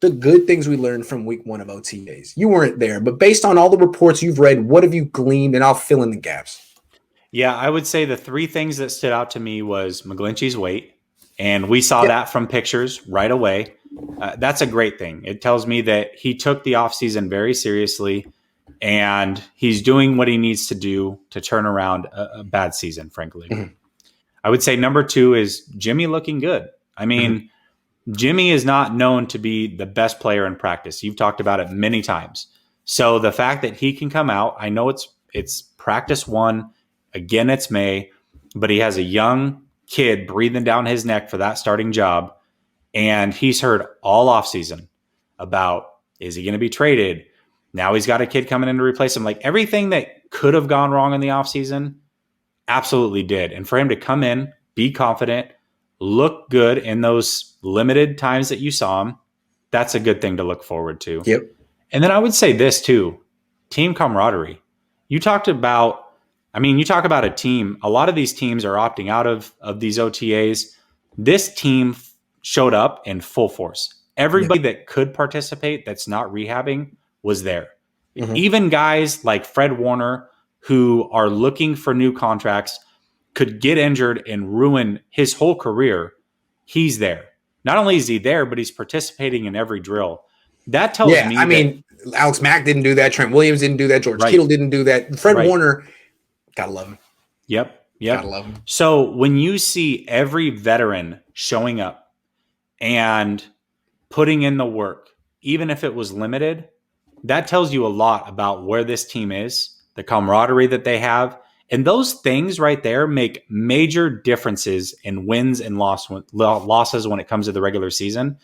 the good things we learned from week 1 of OTAs? You weren't there, but based on all the reports you've read, what have you gleaned? And I'll fill in the gaps. Yeah, I would say the 3 things that stood out to me was McGlinchey's weight. And we saw that from pictures right away. That's a great thing. It tells me that he took the offseason very seriously and he's doing what he needs to do to turn around a bad season, frankly. Mm-hmm. I would say number 2 is Jimmy looking good. I mean, Jimmy is not known to be the best player in practice. You've talked about it many times. So the fact that he can come out, I know it's practice 1. Again, it's May, but he has a young kid breathing down his neck for that starting job. And he's heard all offseason about, is he going to be traded? Now he's got a kid coming in to replace him. Like everything that could have gone wrong in the offseason absolutely did. And for him to come in, be confident, look good in those limited times that you saw him, that's a good thing to look forward to. Yep. And then I would say this too, team camaraderie. You talk about a team. A lot of these teams are opting out of these OTAs. This team showed up in full force. Everybody that could participate that's not rehabbing was there. Mm-hmm. Even guys like Fred Warner, who are looking for new contracts, could get injured and ruin his whole career. He's there. Not only is he there, but he's participating in every drill. That tells me I mean, Alex Mack didn't do that. Trent Williams didn't do that. George Kittle didn't do that. Fred Warner, gotta love him. Yep. Gotta love him. So when you see every veteran showing up and putting in the work, even if it was limited, that tells you a lot about where this team is, the camaraderie that they have. And those things right there make major differences in wins and losses when it comes to the regular season.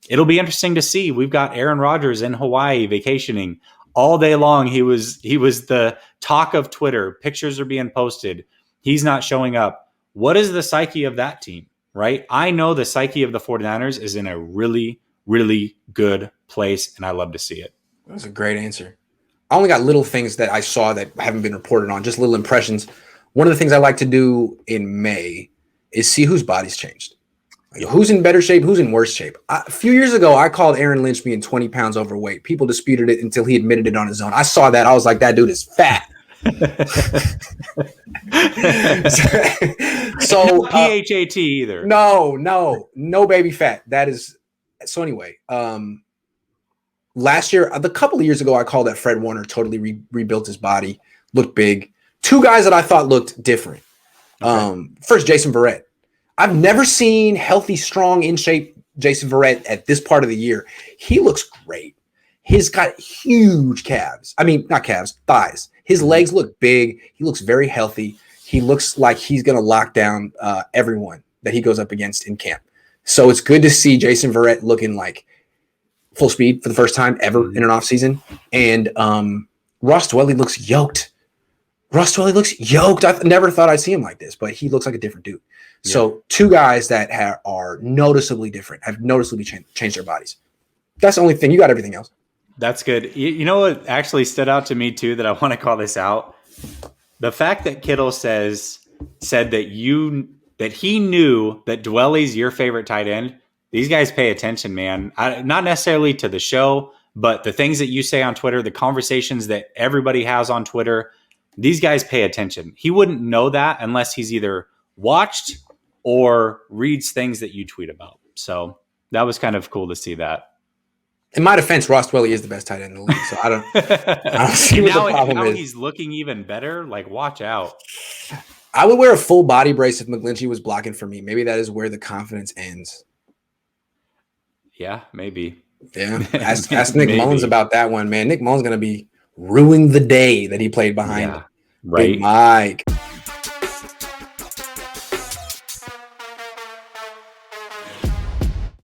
It'll be interesting to see. We've got Aaron Rodgers in Hawaii vacationing all day long. He was the talk of Twitter. Pictures are being posted. He's not showing up. What is the psyche of that team, right? I know the psyche of the 49ers is in a really, really good place, and I love to see it. That's a great answer. I only got little things that I saw that haven't been reported on, just little impressions. One of the things I like to do in May is see whose body's changed. Like, who's in better shape, who's in worse shape. A few years ago, I called Aaron Lynch being 20 pounds overweight. People disputed it until he admitted it on his own. I saw that. I was like, that dude is fat. So PHAT either. No baby fat. That is so anyway. Last year, a couple of years ago, I called that Fred Warner totally rebuilt his body, looked big. 2 guys that I thought looked different. Okay. First, Jason Barrett. I've never seen healthy, strong, in shape Jason Barrett at this part of the year. He looks great. He's got huge calves. I mean, not calves, thighs. His legs look big. He looks very healthy. He looks like he's going to lock down everyone that he goes up against in camp. So it's good to see Jason Barrett looking like full speed for the first time ever in an offseason. And Ross Dwelley looks yoked. I never thought I'd see him like this, but he looks like a different dude. Yeah. So 2 guys that are noticeably different, have noticeably changed their bodies. That's the only thing. You got everything else. That's good. You know what actually stood out to me too that I want to call this out? The fact that Kittle said that he knew that Dwelley's your favorite tight end. These guys pay attention, man. Not necessarily to the show, but the things that you say on Twitter, the conversations that everybody has on Twitter, these guys pay attention. He wouldn't know that unless he's either watched or reads things that you tweet about. So that was kind of cool to see that. In my defense, Ross Dwelley is the best tight end in the league. So I don't see what the problem is. He's looking even better. Like, watch out. I would wear a full body brace if McGlinchey was blocking for me. Maybe that is where the confidence ends. Yeah, maybe. Yeah. Ask Nick Mullins about that one, man. Nick Mullins going to be ruining the day that he played behind Big Mike.